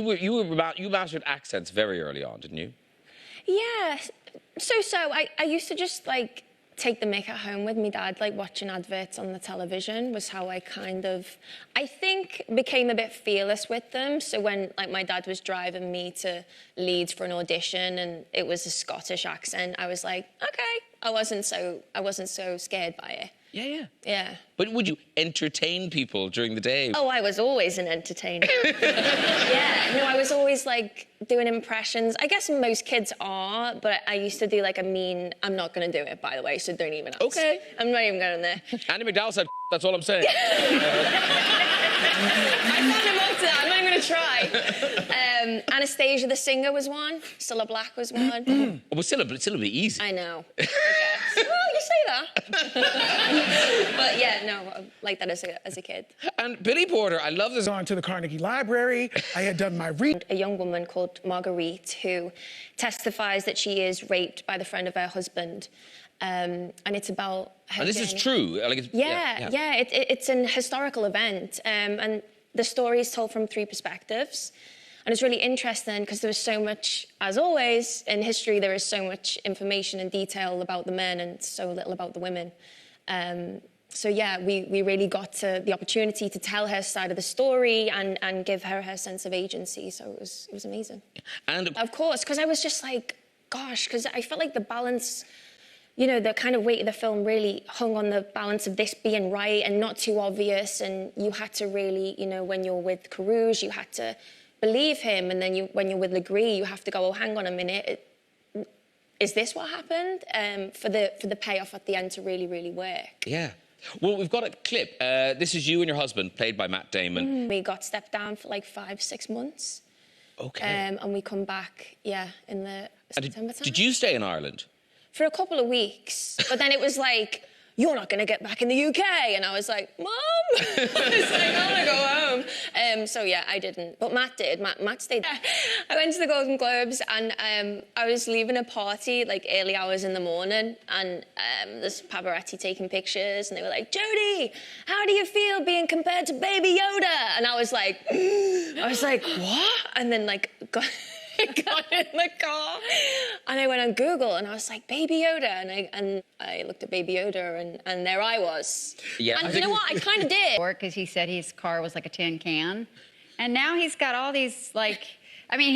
You mastered accents very early on, didn't you? Yeah, I used to just, like, take the mick at home with me dad, like, watching adverts on the television was how I kind of, I think, became a bit fearless with them. So when, like, my dad was driving me to Leeds for an audition and it was a Scottish accent, I was like, okay. I wasn't so scared by it. Yeah. Yeah. But would you entertain people during the day? Oh, I was always an entertainer. Yeah, no, I was always, like, doing impressions. I guess most kids are, but I used to do, like, a mean... I'm not going to do it, by the way, so don't even ask. Okay. I'm not even going there. Andy McDowell said, that's all I'm saying. I found him up to that. I'm not even going to try. Anastasia the singer was one. Cilla Black was one. Oh, but still a bit easy. I know. I guess. Well, you say that. But yeah, no, I like that as a kid. And Billy Porter, I love this. Gone to the Carnegie Library. I had done my read. A young woman called Marguerite who testifies that she is raped by the friend of her husband. And it's about her And this journey. is true. Like It's an historical event. And the story is told from 3 perspectives. And it's really interesting because there is so much, as always, in history, there is so much information and detail about the men and so little about the women. So yeah, we really got the opportunity to tell her side of the story and give her sense of agency. So it was amazing. And of course, because I was just like, gosh, because I felt like the balance, you know, the kind of weight of the film really hung on the balance of this being right and not too obvious. And you had to really, you know, when you're with Carouge, you had to believe him. And then when you're with Legree, you have to go, oh, hang on a minute. Is this what happened? For the payoff at the end to really, really work. Yeah. Well, we've got a clip. This is you and your husband, played by Matt Damon. We got stepped down for like 5-6 months. Okay. And we come back, in the September time. Did you stay in Ireland? For a couple of weeks. But then it was like, you're not going to get back in the UK. And I was like, Mom! I was like, I want to go home. So, yeah, I didn't. But Matt did. Matt stayed. I went to the Golden Globes and I was leaving a party, like, early hours in the morning. And there's paparazzi taking pictures. And they were like, Jodie, how do you feel being compared to Baby Yoda? And I was like, what? And then, like, got in the car and I went on Google and I was like, Baby Yoda, and I looked at Baby Yoda and there I was. Yeah, and you know what? I kind of did. Because he said his car was like a tin can, and now he's got all these, like, I mean,